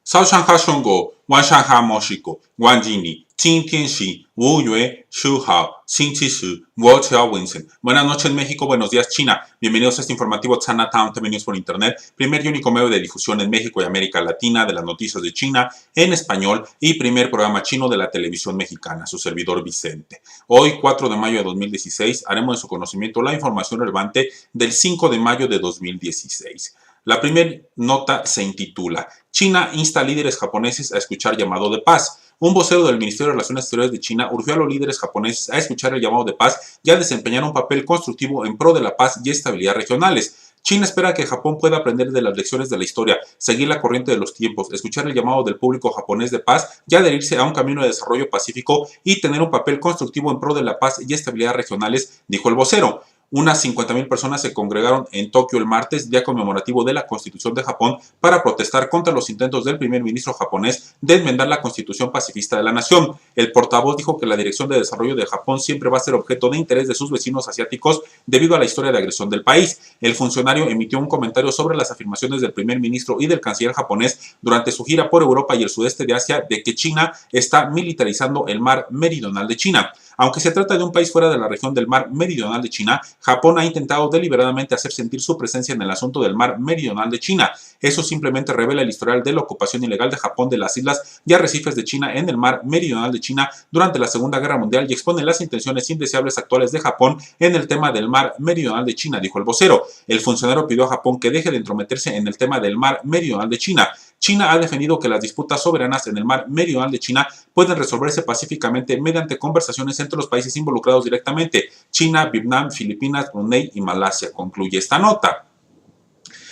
早上好中国，晚上好墨西哥，欢迎你。今天是5月10号, 星期四, Winston. Buenas noches México, buenos días China. Bienvenidos a este informativo Chinatown TV News por Internet, primer y único medio de difusión en México y América Latina de las noticias de China en español y primer programa chino de la televisión mexicana, su servidor Vicente. Hoy, 4 de mayo de 2016, haremos de su conocimiento la información relevante del 5 de mayo de 2016. La primera nota se intitula China insta a líderes japoneses a escuchar llamado de paz. Un vocero del Ministerio de Relaciones Exteriores de China urgió a los líderes japoneses a escuchar el llamado de paz y a desempeñar un papel constructivo en pro de la paz y estabilidad regionales. China espera que Japón pueda aprender de las lecciones de la historia, seguir la corriente de los tiempos, escuchar el llamado del público japonés de paz y adherirse a un camino de desarrollo pacífico y tener un papel constructivo en pro de la paz y estabilidad regionales, dijo el vocero. Unas 50,000 personas se congregaron en Tokio el martes, día conmemorativo de la Constitución de Japón, para protestar contra los intentos del primer ministro japonés de enmendar la Constitución pacifista de la nación. El portavoz dijo que la Dirección de Desarrollo de Japón siempre va a ser objeto de interés de sus vecinos asiáticos debido a la historia de agresión del país. El funcionario emitió un comentario sobre las afirmaciones del primer ministro y del canciller japonés durante su gira por Europa y el sudeste de Asia de que China está militarizando el mar meridional de China. Aunque se trata de un país fuera de la región del mar meridional de China, Japón ha intentado deliberadamente hacer sentir su presencia en el asunto del mar meridional de China. Eso simplemente revela el historial de la ocupación ilegal de Japón de las islas y arrecifes de China en el mar meridional de China durante la Segunda Guerra Mundial y expone las intenciones indeseables actuales de Japón en el tema del mar meridional de China, dijo el vocero. El funcionario pidió a Japón que deje de entrometerse en el tema del mar meridional de China. China ha defendido que las disputas soberanas en el mar meridional de China pueden resolverse pacíficamente mediante conversaciones entre los países involucrados directamente: China, Vietnam, Filipinas, Brunei y Malasia, concluye esta nota.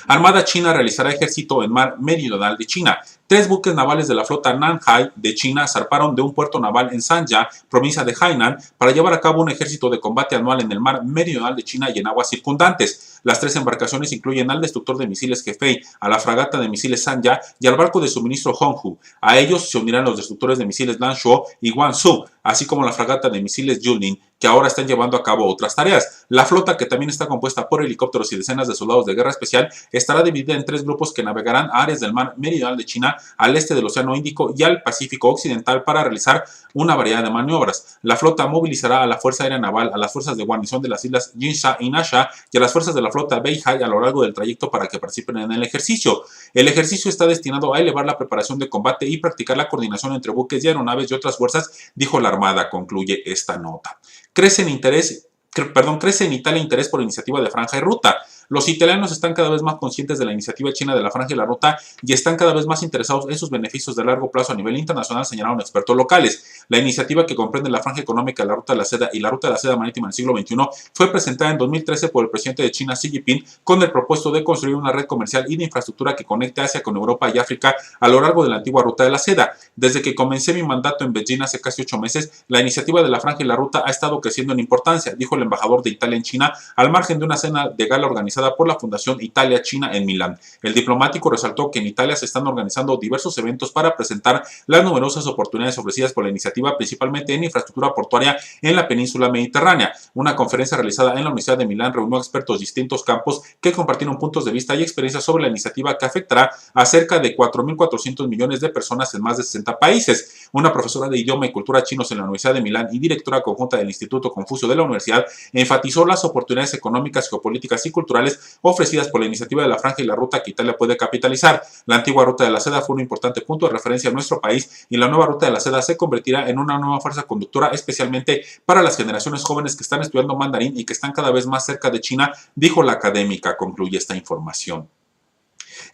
Armada china realizará ejército en mar meridional de China. 3 buques navales de la flota Nanhai de China zarparon de un puerto naval en Sanya, provincia de Hainan, para llevar a cabo un ejército de combate anual en el mar meridional de China y en aguas circundantes. Las 3 embarcaciones incluyen al destructor de misiles Hefei, a la fragata de misiles Sanya y al barco de suministro Honghu. A ellos se unirán los destructores de misiles Lanshuo y Guangzhou, así como la fragata de misiles Yulin, que ahora están llevando a cabo otras tareas. La flota, que también está compuesta por helicópteros y decenas de soldados de guerra especial, estará dividida en 3 grupos que navegarán a áreas del mar meridional de China, al este del Océano Índico y al Pacífico Occidental para realizar una variedad de maniobras. La flota movilizará a la Fuerza Aérea Naval, a las fuerzas de guarnición de las islas Jinsha y Nasha y a las fuerzas de la flota Beihai a lo largo del trayecto para que participen en el ejercicio. El ejercicio está destinado a elevar la preparación de combate y practicar la coordinación entre buques y aeronaves y otras fuerzas, dijo la Armada, concluye esta nota. Crece en Italia interés por la iniciativa de Franja y Ruta. Los italianos están cada vez más conscientes de la iniciativa china de la Franja y la Ruta y están cada vez más interesados en sus beneficios de largo plazo a nivel internacional, señalaron expertos locales. La iniciativa, que comprende la Franja Económica, la Ruta de la Seda y la Ruta de la Seda Marítima del siglo XXI, fue presentada en 2013 por el presidente de China, Xi Jinping, con el propósito de construir una red comercial y de infraestructura que conecte Asia con Europa y África a lo largo de la antigua Ruta de la Seda. Desde que comencé mi mandato en Beijing hace casi 8 meses, la iniciativa de la Franja y la Ruta ha estado creciendo en importancia, dijo el embajador de Italia en China, al margen de una cena de gala organizada por la Fundación Italia-China en Milán. El diplomático resaltó que en Italia se están organizando diversos eventos para presentar las numerosas oportunidades ofrecidas por la iniciativa, principalmente en infraestructura portuaria en la península mediterránea. Una conferencia realizada en la Universidad de Milán reunió a expertos de distintos campos que compartieron puntos de vista y experiencias sobre la iniciativa, que afectará a cerca de 4.400 millones de personas en más de 60 países. Una profesora de idioma y cultura chinos en la Universidad de Milán y directora conjunta del Instituto Confucio de la universidad enfatizó las oportunidades económicas, geopolíticas y culturales ofrecidas por la iniciativa de la Franja y la Ruta que Italia puede capitalizar. La antigua Ruta de la Seda fue un importante punto de referencia en nuestro país y la nueva Ruta de la Seda se convertirá en una nueva fuerza conductora, especialmente para las generaciones jóvenes que están estudiando mandarín y que están cada vez más cerca de China, dijo la académica, concluye esta información.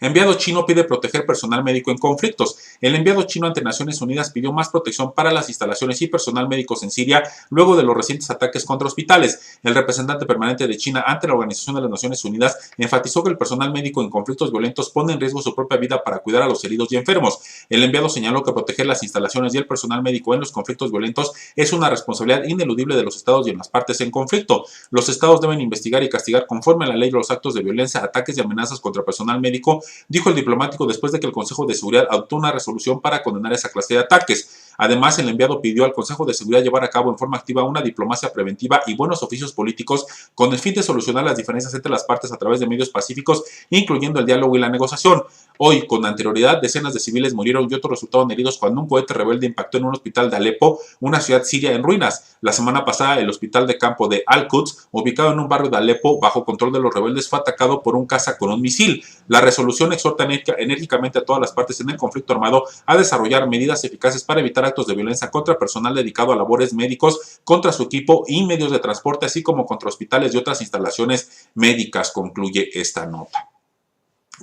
Enviado chino pide proteger personal médico en conflictos. El enviado chino ante Naciones Unidas pidió más protección para las instalaciones y personal médicos en Siria luego de los recientes ataques contra hospitales. El representante permanente de China ante la Organización de las Naciones Unidas enfatizó que el personal médico en conflictos violentos pone en riesgo su propia vida para cuidar a los heridos y enfermos. El enviado señaló que proteger las instalaciones y el personal médico en los conflictos violentos es una responsabilidad ineludible de los estados y en las partes en conflicto. Los estados deben investigar y castigar conforme a la ley los actos de violencia, ataques y amenazas contra personal médico, dijo el diplomático después de que el Consejo de Seguridad adoptó una resolución para condenar esa clase de ataques. Además, el enviado pidió al Consejo de Seguridad llevar a cabo en forma activa una diplomacia preventiva y buenos oficios políticos con el fin de solucionar las diferencias entre las partes a través de medios pacíficos, incluyendo el diálogo y la negociación. Hoy, con anterioridad, decenas de civiles murieron y otros resultaron heridos cuando un cohete rebelde impactó en un hospital de Alepo, una ciudad siria en ruinas. La semana pasada, el hospital de campo de Al-Quds, ubicado en un barrio de Alepo bajo control de los rebeldes, fue atacado por un caza con un misil. La resolución exhorta enérgicamente a todas las partes en el conflicto armado a desarrollar medidas eficaces para evitar actos de violencia contra personal dedicado a labores médicos, contra su equipo y medios de transporte, así como contra hospitales y otras instalaciones médicas, concluye esta nota.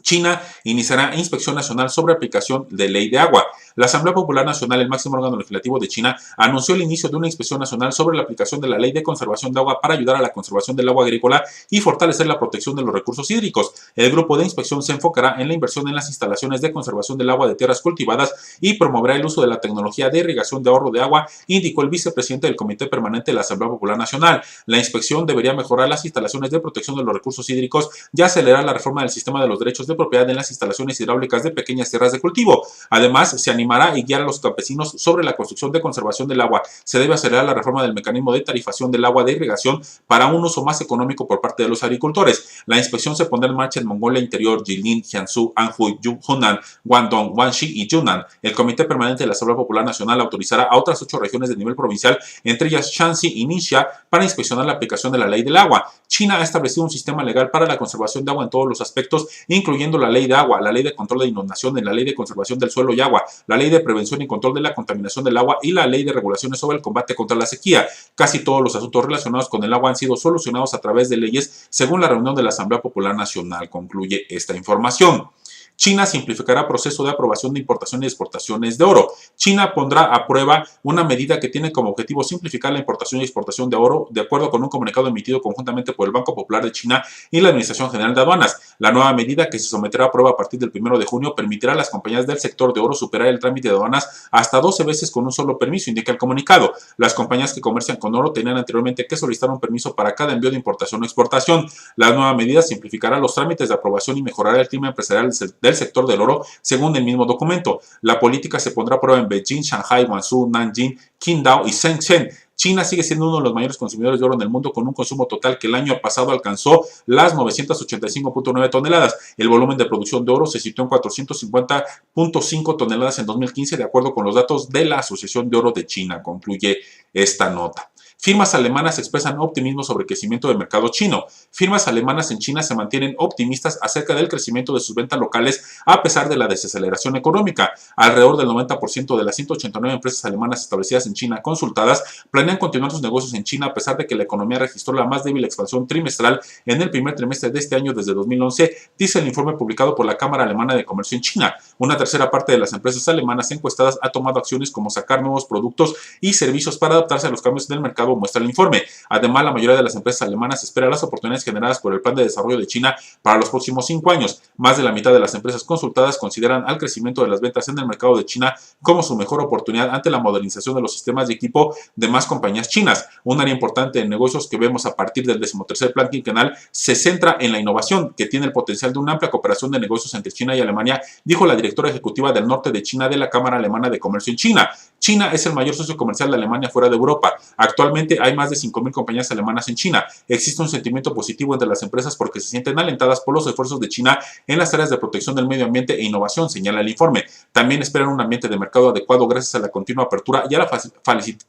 China iniciará inspección nacional sobre aplicación de ley de agua. La Asamblea Popular Nacional, el máximo órgano legislativo de China, anunció el inicio de una inspección nacional sobre la aplicación de la Ley de Conservación de Agua para ayudar a la conservación del agua agrícola y fortalecer la protección de los recursos hídricos. El grupo de inspección se enfocará en la inversión en las instalaciones de conservación del agua de tierras cultivadas y promoverá el uso de la tecnología de irrigación de ahorro de agua, indicó el vicepresidente del Comité Permanente de la Asamblea Popular Nacional. La inspección debería mejorar las instalaciones de protección de los recursos hídricos y acelerar la reforma del sistema de los derechos de propiedad en las instalaciones hidráulicas de pequeñas tierras de cultivo. Además, se animará y guiar a los campesinos sobre la construcción de conservación del agua. Se debe acelerar la reforma del mecanismo de tarifación del agua de irrigación para un uso más económico por parte de los agricultores. La inspección se pondrá en marcha en Mongolia Interior, Jilin, Jiangsu, Anhui, Hunan, Guangdong, Guangxi y Yunnan. El Comité Permanente de la Asamblea Popular Nacional autorizará a otras 8 regiones de nivel provincial, entre ellas Shanxi y Ningxia, para inspeccionar la aplicación de la ley del agua. China ha establecido un sistema legal para la conservación de agua en todos los aspectos, incluyendo la ley de agua, la ley de control de inundaciones, la ley de conservación del suelo y agua, la ley de prevención y control de la contaminación del agua y la ley de regulaciones sobre el combate contra la sequía. Casi todos los asuntos relacionados con el agua han sido solucionados a través de leyes, según la reunión de la Asamblea Popular Nacional, concluye esta información. China simplificará proceso de aprobación de importación y exportaciones de oro. China pondrá a prueba una medida que tiene como objetivo simplificar la importación y exportación de oro, de acuerdo con un comunicado emitido conjuntamente por el Banco Popular de China y la Administración General de Aduanas. La nueva medida, que se someterá a prueba a partir del 1 de junio, permitirá a las compañías del sector de oro superar el trámite de aduanas hasta 12 veces con un solo permiso, indica el comunicado. Las compañías que comercian con oro tenían anteriormente que solicitar un permiso para cada envío de importación o exportación. La nueva medida simplificará los trámites de aprobación y mejorará el clima empresarial del sector del oro, según el mismo documento. La política se pondrá a prueba en Beijing, Shanghai, Guangzhou, Nanjing, Qingdao y Shenzhen. China sigue siendo uno de los mayores consumidores de oro en el mundo, con un consumo total que el año pasado alcanzó las 985.9 toneladas. El volumen de producción de oro se situó en 450.5 toneladas en 2015, de acuerdo con los datos de la Asociación de Oro de China, concluye esta nota. Firmas alemanas expresan optimismo sobre el crecimiento del mercado chino. Firmas alemanas en China se mantienen optimistas acerca del crecimiento de sus ventas locales a pesar de la desaceleración económica. Alrededor del 90% de las 189 empresas alemanas establecidas en China consultadas planean continuar sus negocios en China a pesar de que la economía registró la más débil expansión trimestral en el primer trimestre de este año desde 2011, dice el informe publicado por la Cámara Alemana de Comercio en China. Una tercera parte de las empresas alemanas encuestadas ha tomado acciones como sacar nuevos productos y servicios para adaptarse a los cambios en el mercado, muestra el informe. Además, la mayoría de las empresas alemanas espera las oportunidades generadas por el Plan de Desarrollo de China para los próximos 5 años. Más de la mitad de las empresas consultadas consideran al crecimiento de las ventas en el mercado de China como su mejor oportunidad ante la modernización de los sistemas de equipo de más compañías chinas. Un área importante de negocios que vemos a partir del 13º plan quinquenal se centra en la innovación, que tiene el potencial de una amplia cooperación de negocios entre China y Alemania, dijo la directora ejecutiva del norte de China de la Cámara Alemana de Comercio en China. China es el mayor socio comercial de Alemania fuera de Europa. Actualmente hay más de 5.000 compañías alemanas en China. Existe un sentimiento positivo entre las empresas porque se sienten alentadas por los esfuerzos de China en las áreas de protección del medio ambiente e innovación, señala el informe. También esperan un ambiente de mercado adecuado gracias a la continua apertura y a la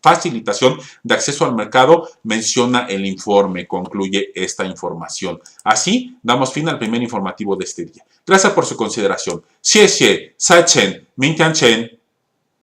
facilitación de acceso al mercado, menciona el informe, concluye esta información. Así, damos fin al primer informativo de este día. Gracias por su consideración. Xie xie, sai chen, min tian chen.